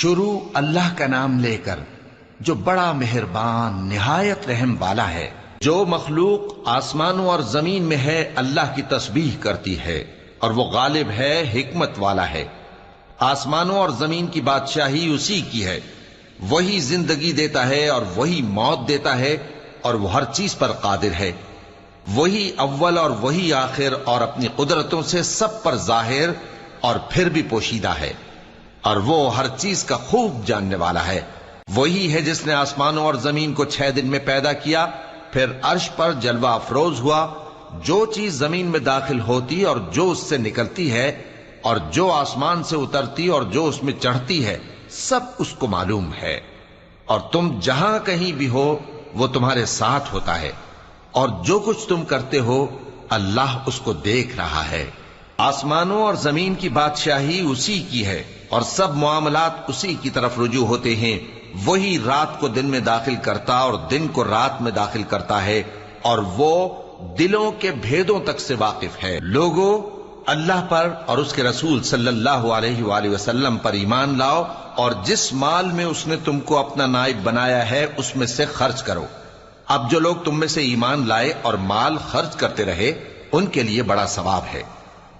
شروع اللہ کا نام لے کر جو بڑا مہربان نہایت رحم والا ہے۔ جو مخلوق آسمانوں اور زمین میں ہے اللہ کی تسبیح کرتی ہے اور وہ غالب ہے، حکمت والا ہے۔ آسمانوں اور زمین کی بادشاہی اسی کی ہے، وہی زندگی دیتا ہے اور وہی موت دیتا ہے، اور وہ ہر چیز پر قادر ہے۔ وہی اول اور وہی آخر، اور اپنی قدرتوں سے سب پر ظاہر اور پھر بھی پوشیدہ ہے، اور وہ ہر چیز کا خوب جاننے والا ہے۔ وہی ہے جس نے آسمانوں اور زمین کو 6 دن میں پیدا کیا، پھر عرش پر جلوہ افروز ہوا۔ جو چیز زمین میں داخل ہوتی اور جو اس سے نکلتی ہے، اور جو آسمان سے اترتی اور جو اس میں چڑھتی ہے، سب اس کو معلوم ہے۔ اور تم جہاں کہیں بھی ہو وہ تمہارے ساتھ ہوتا ہے، اور جو کچھ تم کرتے ہو اللہ اس کو دیکھ رہا ہے۔ آسمانوں اور زمین کی بادشاہی اسی کی ہے، اور سب معاملات اسی کی طرف رجوع ہوتے ہیں۔ وہی رات کو دن میں داخل کرتا اور دن کو رات میں داخل کرتا ہے، اور وہ دلوں کے بھیدوں تک سے واقف ہے۔ لوگوں، اللہ پر اور اس کے رسول صلی اللہ علیہ وآلہ وسلم پر ایمان لاؤ، اور جس مال میں اس نے تم کو اپنا نائب بنایا ہے اس میں سے خرچ کرو۔ اب جو لوگ تم میں سے ایمان لائے اور مال خرچ کرتے رہے ان کے لیے بڑا ثواب ہے۔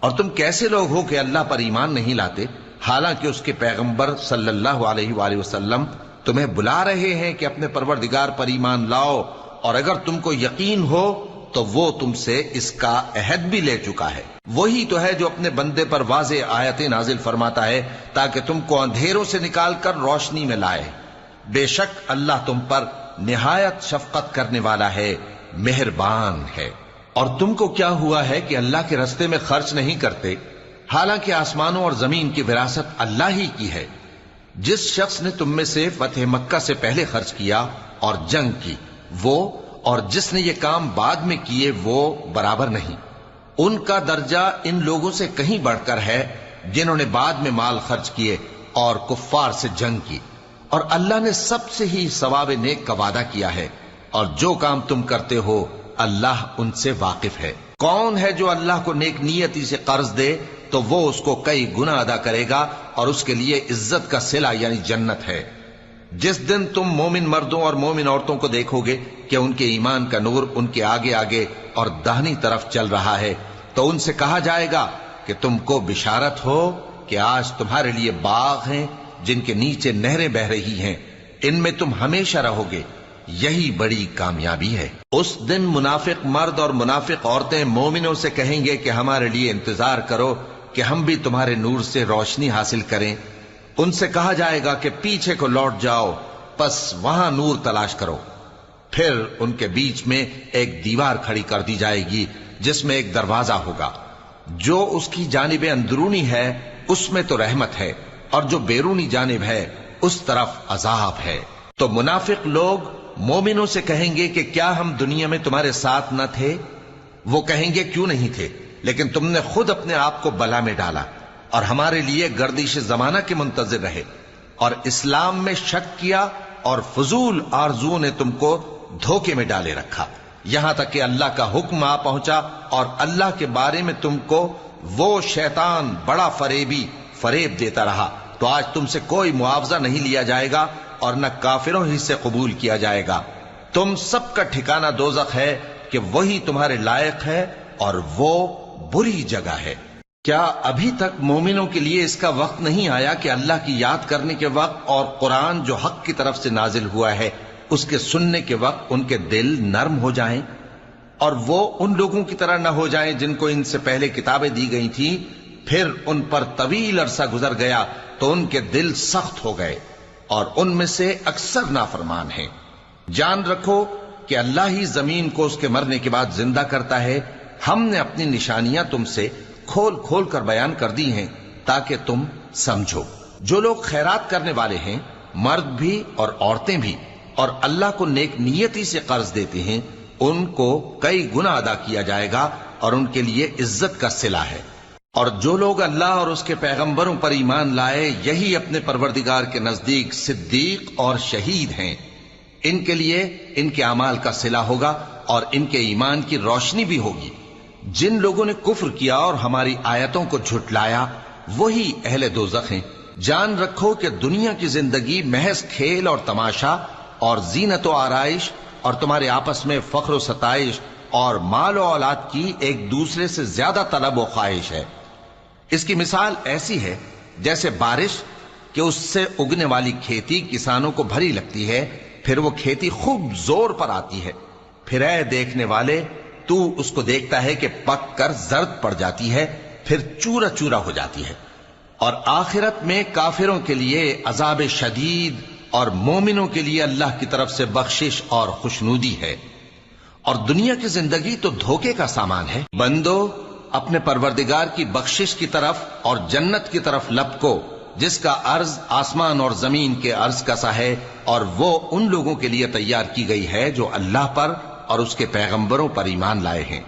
اور تم کیسے لوگ ہو کہ اللہ پر ایمان نہیں لاتے، حالانکہ اس کے پیغمبر صلی اللہ علیہ وآلہ وسلم تمہیں بلا رہے ہیں کہ اپنے پروردگار پر ایمان لاؤ، اور اگر تم کو یقین ہو تو وہ تم سے اس کا عہد بھی لے چکا ہے۔ وہی تو ہے جو اپنے بندے پر واضح آیتیں نازل فرماتا ہے تاکہ تم کو اندھیروں سے نکال کر روشنی میں لائے۔ بے شک اللہ تم پر نہایت شفقت کرنے والا ہے، مہربان ہے۔ اور تم کو کیا ہوا ہے کہ اللہ کے رستے میں خرچ نہیں کرتے، حالانکہ آسمانوں اور زمین کی وراثت اللہ ہی کی ہے۔ جس شخص نے تم میں سے فتح مکہ سے پہلے خرچ کیا اور جنگ کی، وہ اور جس نے یہ کام بعد میں کیے وہ برابر نہیں۔ ان کا درجہ ان لوگوں سے کہیں بڑھ کر ہے جنہوں نے بعد میں مال خرچ کیے اور کفار سے جنگ کی، اور اللہ نے سب سے ہی ثواب نیک کا وعدہ کیا ہے، اور جو کام تم کرتے ہو اللہ ان سے واقف ہے۔ کون ہے جو اللہ کو نیک نیتی سے قرض دے تو وہ اس کو کئی گنا ادا کرے گا، اور اس کے لیے عزت کا صلہ یعنی جنت ہے۔ جس دن تم مومن مردوں اور مومن عورتوں کو دیکھو گے کہ ان کے ایمان کا نور ان کے آگے آگے اور داہنی طرف چل رہا ہے، تو ان سے کہا جائے گا کہ تم کو بشارت ہو کہ آج تمہارے لیے باغ ہیں جن کے نیچے نہریں بہ رہی ہیں، ان میں تم ہمیشہ رہو گے، یہی بڑی کامیابی ہے۔ اس دن منافق مرد اور منافق عورتیں مومنوں سے کہیں گے کہ ہمارے لیے انتظار کرو کہ ہم بھی تمہارے نور سے روشنی حاصل کریں۔ ان سے کہا جائے گا کہ پیچھے کو لوٹ جاؤ، پس وہاں نور تلاش کرو۔ پھر ان کے بیچ میں ایک دیوار کھڑی کر دی جائے گی جس میں ایک دروازہ ہوگا، جو اس کی جانب اندرونی ہے اس میں تو رحمت ہے، اور جو بیرونی جانب ہے اس طرف عذاب ہے۔ تو منافق لوگ مومنوں سے کہیں گے کہ کیا ہم دنیا میں تمہارے ساتھ نہ تھے؟ وہ کہیں گے کیوں نہیں تھے، لیکن تم نے خود اپنے آپ کو بلا میں ڈالا اور ہمارے لیے گردش زمانہ کے منتظر رہے، اور اسلام میں شک کیا، اور فضول آرزوؤں نے تم کو دھوکے میں ڈالے رکھا، یہاں تک کہ اللہ کا حکم آ پہنچا، اور اللہ کے بارے میں تم کو وہ شیطان بڑا فریب دیتا رہا۔ تو آج تم سے کوئی معاوضہ نہیں لیا جائے گا، اور نہ کافروں ہی سے قبول کیا جائے گا۔ تم سب کا ٹھکانہ دوزخ ہے کہ وہی تمہارے لائق ہے، اور وہ بری جگہ ہے۔ کیا ابھی تک مومنوں کے لیے اس کا وقت نہیں آیا کہ اللہ کی یاد کرنے کے وقت اور قرآن جو حق کی طرف سے نازل ہوا ہے اس کے سننے کے وقت ان کے دل نرم ہو جائیں، اور وہ ان لوگوں کی طرح نہ ہو جائیں جن کو ان سے پہلے کتابیں دی گئی تھیں، پھر ان پر طویل عرصہ گزر گیا تو ان کے دل سخت ہو گئے، اور ان میں سے اکثر نافرمان ہیں۔ جان رکھو کہ اللہ ہی زمین کو اس کے مرنے کے بعد زندہ کرتا ہے۔ ہم نے اپنی نشانیاں تم سے کھول کھول کر بیان کر دی ہیں تاکہ تم سمجھو۔ جو لوگ خیرات کرنے والے ہیں، مرد بھی اور عورتیں بھی، اور اللہ کو نیک نیتی سے قرض دیتے ہیں، ان کو کئی گنا ادا کیا جائے گا، اور ان کے لیے عزت کا صلہ ہے۔ اور جو لوگ اللہ اور اس کے پیغمبروں پر ایمان لائے، یہی اپنے پروردگار کے نزدیک صدیق اور شہید ہیں۔ ان کے لیے ان کے اعمال کا صلہ ہوگا، اور ان کے ایمان کی روشنی بھی ہوگی۔ جن لوگوں نے کفر کیا اور ہماری آیتوں کو جھٹلایا، وہی اہل دوزخ ہیں۔ جان رکھو کہ دنیا کی زندگی محض کھیل اور تماشا اور زینت و آرائش اور تمہارے آپس میں فخر و ستائش اور مال و اولاد کی ایک دوسرے سے زیادہ طلب و خواہش ہے۔ اس کی مثال ایسی ہے جیسے بارش کہ اس سے اگنے والی کھیتی کسانوں کو بھری لگتی ہے، پھر وہ کھیتی خوب زور پر آتی ہے، پھر اے دیکھنے والے تو اس کو دیکھتا ہے کہ پک کر زرد پڑ جاتی ہے، پھر چورا چورا ہو جاتی ہے۔ اور آخرت میں کافروں کے لیے عذاب شدید اور مومنوں کے لیے اللہ کی طرف سے بخشش اور خوشنودی ہے۔ اور دنیا کی زندگی تو دھوکے کا سامان ہے۔ بندو اپنے پروردگار کی بخشش کی طرف اور جنت کی طرف لپکو جس کا عرض آسمان اور زمین کے عرض کا سا ہے، اور وہ ان لوگوں کے لیے تیار کی گئی ہے جو اللہ پر اور اس کے پیغمبروں پر ایمان لائے ہیں۔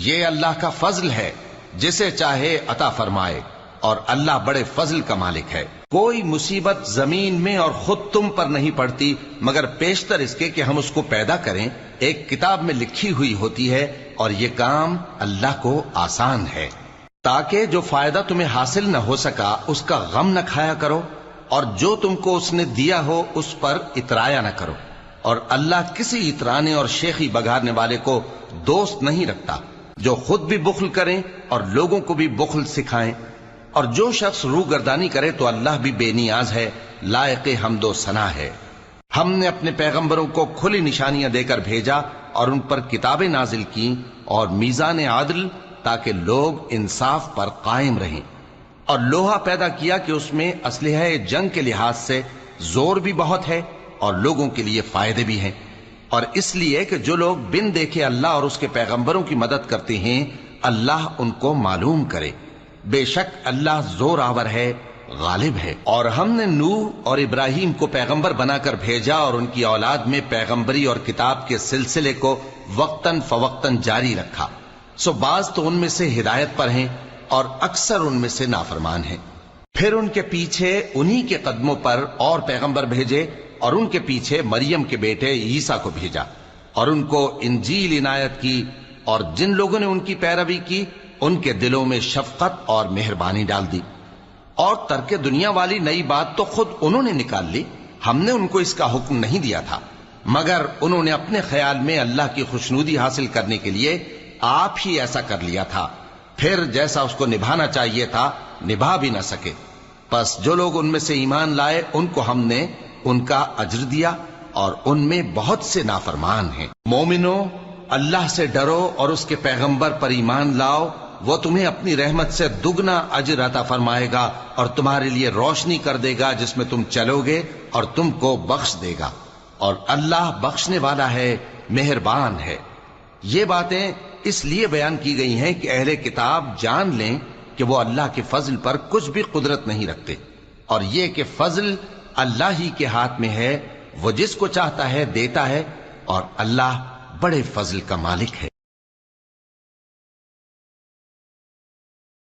یہ اللہ کا فضل ہے، جسے چاہے عطا فرمائے، اور اللہ بڑے فضل کا مالک ہے۔ کوئی مصیبت زمین میں اور خود تم پر نہیں پڑتی مگر پیشتر اس کے کہ ہم اس کو پیدا کریں، ایک کتاب میں لکھی ہوئی ہوتی ہے، اور یہ کام اللہ کو آسان ہے۔ تاکہ جو فائدہ تمہیں حاصل نہ ہو سکا اس کا غم نہ کھایا کرو، اور جو تم کو اس نے دیا ہو اس پر اترایا نہ کرو۔ اور اللہ کسی اترانے اور شیخی بگاڑنے والے کو دوست نہیں رکھتا، جو خود بھی بخل کریں اور لوگوں کو بھی بخل سکھائیں۔ اور جو شخص روگردانی کرے تو اللہ بھی بے نیاز ہے، لائق حمد و ثنا ہے۔ ہم نے اپنے پیغمبروں کو کھلی نشانیاں دے کر بھیجا اور ان پر کتابیں نازل کی اور میزان عادل، تاکہ لوگ انصاف پر قائم رہیں۔ اور لوہا پیدا کیا کہ اس میں اسلحہ جنگ کے لحاظ سے زور بھی بہت ہے اور لوگوں کے لیے فائدے بھی ہیں، اور اس لیے کہ جو لوگ بن دیکھے اللہ اور اس کے پیغمبروں کی مدد کرتے ہیں اللہ ان کو معلوم کرے۔ بے شک اللہ زور آور ہے، غالب ہے۔ اور ہم نے نوح اور ابراہیم کو پیغمبر بنا کر بھیجا اور ان کی اولاد میں پیغمبری اور کتاب کے سلسلے کو وقتاً فوقتاً جاری رکھا، سو بعض تو ان میں سے ہدایت پر ہیں اور اکثر ان میں سے نافرمان ہیں۔ پھر ان کے پیچھے انہی کے قدموں پر اور پیغمبر بھیجے، اور ان کے پیچھے مریم کے بیٹے عیسیٰ کو بھیجا، اور ان کو انجیل عنایت کی، اور جن لوگوں نے ان کی پیروی کی ان کے دلوں میں شفقت اور مہربانی ڈال دی۔ اور ترک دنیا والی نئی بات تو خود انہوں نے نکال لی، ہم نے ان کو اس کا حکم نہیں دیا تھا، مگر انہوں نے اپنے خیال میں اللہ کی خوشنودی حاصل کرنے کے لیے آپ ہی ایسا کر لیا تھا، پھر جیسا اس کو نبھانا چاہیے تھا نبھا بھی نہ سکے۔ پس جو لوگ ان میں سے ایمان لائے ان کو ہم نے ان کا اجر دیا، اور ان میں بہت سے نافرمان ہیں۔ مومنو اللہ سے ڈرو اور اس کے پیغمبر پر ایمان لاؤ، وہ تمہیں اپنی رحمت سے دگنا اجر عطا فرمائے گا اور تمہارے لیے روشنی کر دے گا جس میں تم چلو گے، اور تم کو بخش دے گا، اور اللہ بخشنے والا ہے، مہربان ہے۔ یہ باتیں اس لیے بیان کی گئی ہیں کہ اہل کتاب جان لیں کہ وہ اللہ کے فضل پر کچھ بھی قدرت نہیں رکھتے، اور یہ کہ فضل اللہ ہی کے ہاتھ میں ہے، وہ جس کو چاہتا ہے دیتا ہے، اور اللہ بڑے فضل کا مالک ہے۔